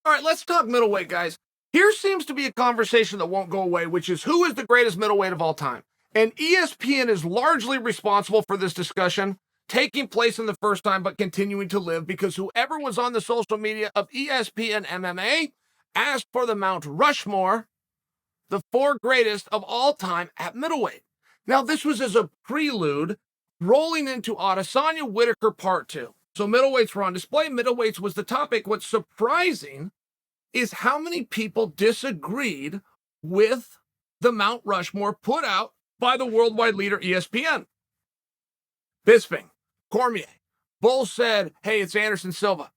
All right, let's talk middleweight, guys. Here seems to be a conversation that won't go away, which is who is the greatest middleweight of all time? And ESPN is largely responsible for this discussion taking place in the first time, but continuing to live because whoever was on the social media of ESPN MMA asked for the Mount Rushmore, the four greatest of all time at middleweight. Now, this was as a prelude rolling into Adesanya Whitaker Part 2. So middleweights were on display. Middleweights was the topic. What's surprising is how many people disagreed with the Mount Rushmore put out by the worldwide leader ESPN. Bisping, Cormier, both said, hey, it's Anderson Silva.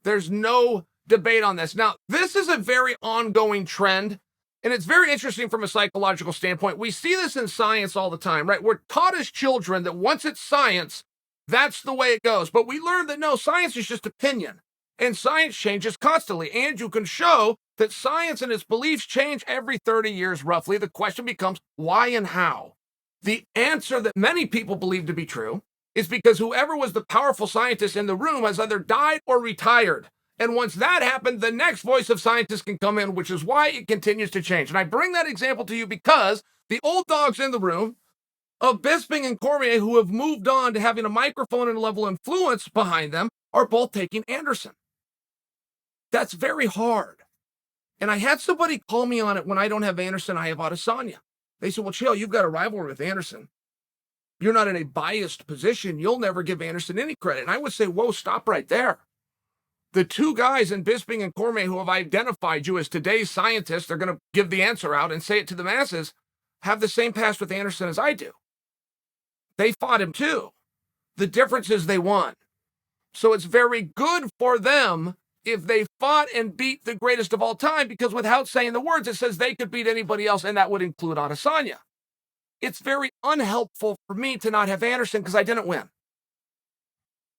There's no debate on this. Now, this is a very ongoing trend, and it's very interesting from a psychological standpoint. We see this in science all the time, right? We're taught as children that once it's science, that's the way it goes. But we learn that no, science is just opinion, and science changes constantly. And you can show that science and its beliefs change every 30 years roughly. The question becomes why and how. The answer that many people believe to be true is because whoever was the powerful scientist in the room has either died or retired. And once that happened, the next voice of scientists can come in, which is why it continues to change. And I bring that example to you because the old dogs in the room of Bisping and Cormier, who have moved on to having a microphone and a level of influence behind them, are both taking Anderson. That's very hard. And I had somebody call me on it when I don't have Anderson, I have Adesanya. They said, well, Chael, you've got a rivalry with Anderson. You're not in a biased position. You'll never give Anderson any credit. And I would say, whoa, stop right there. The two guys in Bisping and Cormier who have identified you as today's scientists, they're going to give the answer out and say it to the masses, have the same past with Anderson as I do. They fought him too. The difference is they won. So it's very good for them if they fought and beat the greatest of all time, because without saying the words, it says they could beat anybody else, and that would include Adesanya. It's very unhelpful for me to not have Anderson because I didn't win.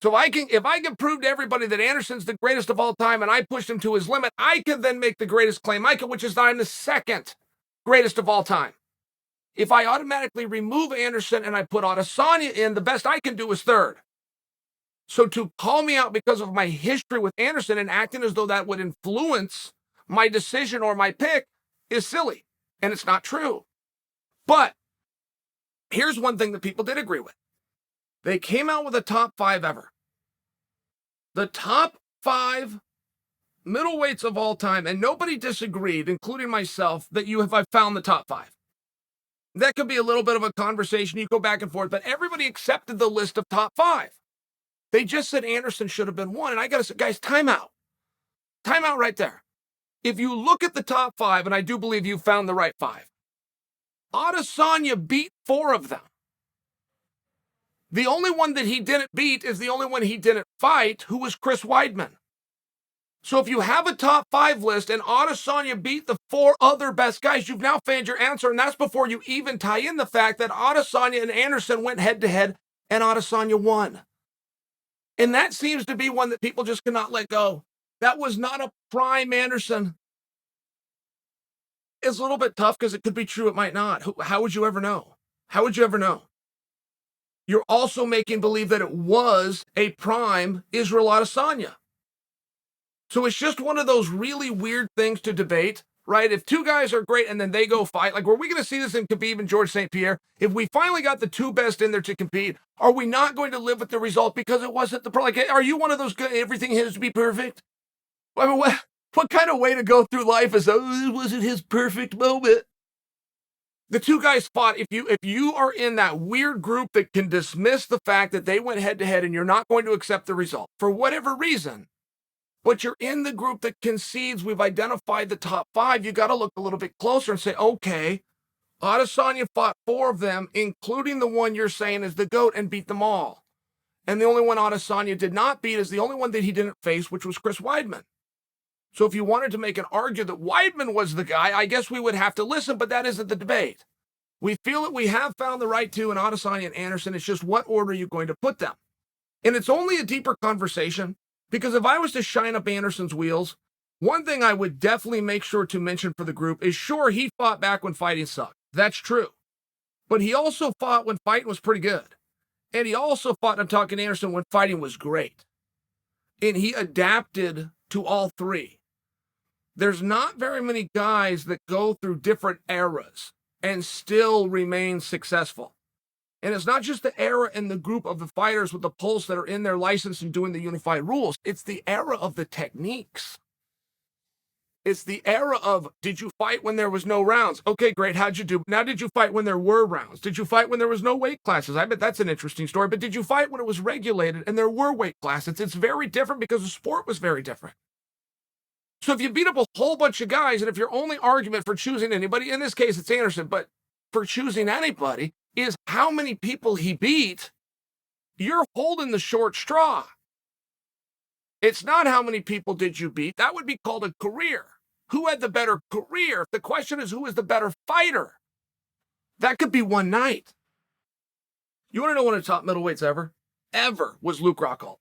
So if I can prove to everybody that Anderson's the greatest of all time and I pushed him to his limit, I can then make the greatest claim I can, which is that I'm the second greatest of all time. If I automatically remove Anderson and I put Adesanya in, the best I can do is third. So to call me out because of my history with Anderson and acting as though that would influence my decision or my pick is silly, and it's not true. But here's one thing that people did agree with. They came out with a top 5 ever. The top 5 middleweights of all time, and nobody disagreed, including myself, that I found the top 5. That could be a little bit of a conversation. You go back and forth, but everybody accepted the list of top 5. They just said Anderson should have been 1. And I got to say, guys, time out. Time out right there. If you look at the top 5, and I do believe you found the right 5, Adesanya beat 4 of them. The only one that he didn't beat is the only one he didn't fight, who was Chris Weidman. So if you have a top 5 list and Adesanya beat the 4 other best guys, you've now found your answer, and that's before you even tie in the fact that Adesanya and Anderson went head-to-head, and Adesanya won. And that seems to be one that people just cannot let go. That was not a prime Anderson. It's a little bit tough because it could be true, it might not. How would you ever know? How would you ever know? You're also making believe that it was a prime Israel Adesanya. So it's just one of those really weird things to debate, right? If two guys are great and then they go fight, like were we going to see this in Khabib and George St. Pierre? If we finally got the 2 best in there to compete, are we not going to live with the result because it wasn't like, are you one of those everything has to be perfect? I mean, what kind of way to go through life is, oh, it wasn't his perfect moment? The 2 guys fought. If you are in that weird group that can dismiss the fact that they went head to head and you're not going to accept the result for whatever reason, but you're in the group that concedes we've identified the top 5, you got to look a little bit closer and say, okay, Adesanya fought 4 of them, including the one you're saying is the GOAT, and beat them all. And the only one Adesanya did not beat is the only one that he didn't face, which was Chris Weidman. So if you wanted to make an argument that Weidman was the guy, I guess we would have to listen, but that isn't the debate. We feel that we have found the right 2 in Adesanya and Anderson. It's just what order are you going to put them? And it's only a deeper conversation, because if I was to shine up Anderson's wheels, one thing I would definitely make sure to mention for the group is, sure, he fought back when fighting sucked. That's true. But he also fought when fighting was pretty good. And he also fought, I'm talking Anderson, when fighting was great. And he adapted to all 3. There's not very many guys that go through different eras and still remain successful. And it's not just the era and the group of the fighters with the pulse that are in their license and doing the unified rules. It's the era of the techniques. It's the era of, did you fight when there was no rounds? Okay, great. How'd you do? Now, did you fight when there were rounds? Did you fight when there was no weight classes? I bet that's an interesting story. But did you fight when it was regulated and there were weight classes? It's very different because the sport was very different. So if you beat up a whole bunch of guys, and if your only argument for choosing anybody, in this case it's Anderson, but for choosing anybody is how many people he beat, you're holding the short straw. It's not how many people did you beat. That would be called a career. Who had the better career? The question is, who is the better fighter? That could be one night. You want to know one of the top middleweights ever was Luke Rockhold.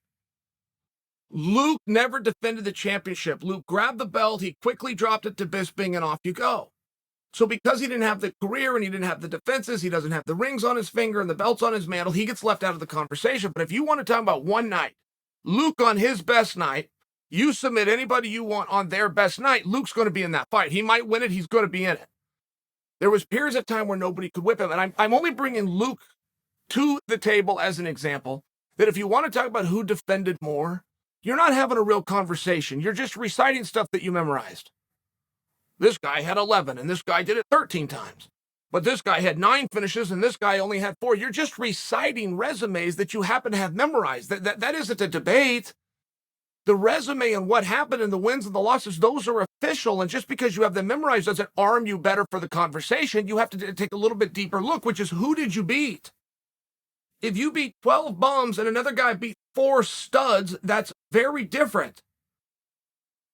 Luke never defended the championship. Luke grabbed the belt, he quickly dropped it to Bisping, and off you go. So because he didn't have the career and he didn't have the defenses, he doesn't have the rings on his finger and the belts on his mantle, he gets left out of the conversation. But if you want to talk about one night, Luke on his best night, you submit anybody you want on their best night, Luke's going to be in that fight. He might win it, he's going to be in it. There was periods of time where nobody could whip him, and I'm only bringing Luke to the table as an example, that if you want to talk about who defended more, you're not having a real conversation. You're just reciting stuff that you memorized. This guy had 11, and this guy did it 13 times. But this guy had 9 finishes, and this guy only had 4. You're just reciting resumes that you happen to have memorized. That isn't a debate. The resume and what happened and the wins and the losses, those are official. And just because you have them memorized doesn't arm you better for the conversation. You have to take a little bit deeper look, which is, who did you beat? If you beat 12 bums and another guy beat 4 studs, that's very different.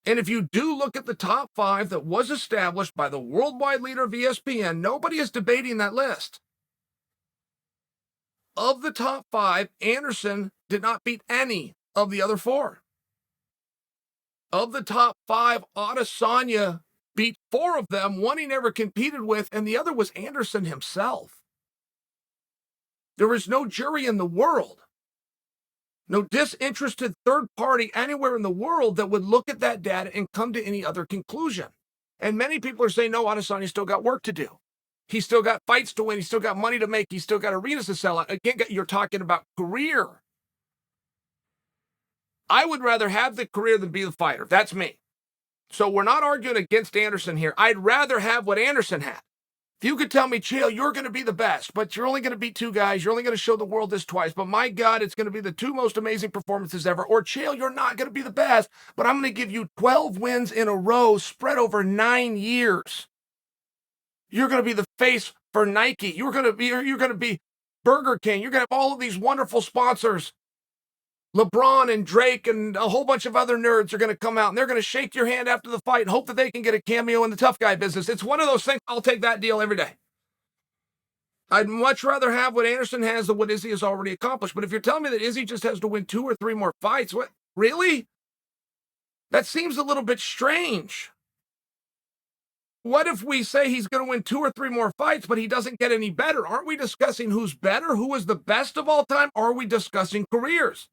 And if you do look at the top 5 that was established by the worldwide leader of ESPN, nobody is debating that list. Of the top 5, Anderson did not beat any of the other 4. Of the top 5, Adesanya beat 4 of them, one he never competed with, and the other was Anderson himself. There is no jury in the world, no disinterested third party anywhere in the world that would look at that data and come to any other conclusion. And many people are saying, no, Adesanya still got work to do. He's still got fights to win. He's still got money to make. He's still got arenas to sell out. Again, you're talking about career. I would rather have the career than be the fighter. That's me. So we're not arguing against Anderson here. I'd rather have what Anderson had. If you could tell me, Chael, you're going to be the best, but you're only going to beat 2 guys. You're only going to show the world this twice. But my God, it's going to be the 2 most amazing performances ever. Or Chael, you're not going to be the best, but I'm going to give you 12 wins in a row spread over 9 years. You're going to be the face for Nike. You're going to be Burger King. You're going to have all of these wonderful sponsors. LeBron and Drake and a whole bunch of other nerds are going to come out, and they're going to shake your hand after the fight and hope that they can get a cameo in the tough guy business. It's one of those things. I'll take that deal every day. I'd much rather have what Anderson has than what Izzy has already accomplished. But if you're telling me that Izzy just has to win 2 or 3 more fights, what? Really? That seems a little bit strange. What if we say he's going to win 2 or 3 more fights, but he doesn't get any better? Aren't we discussing who's better, who is the best of all time? Or are we discussing careers?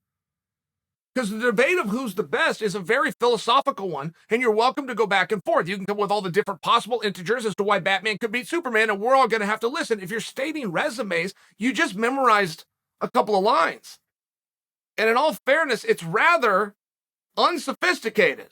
Because the debate of who's the best is a very philosophical one, and you're welcome to go back and forth. You can come with all the different possible integers as to why Batman could beat Superman, and we're all going to have to listen. If you're stating resumes, you just memorized a couple of lines. And in all fairness, it's rather unsophisticated.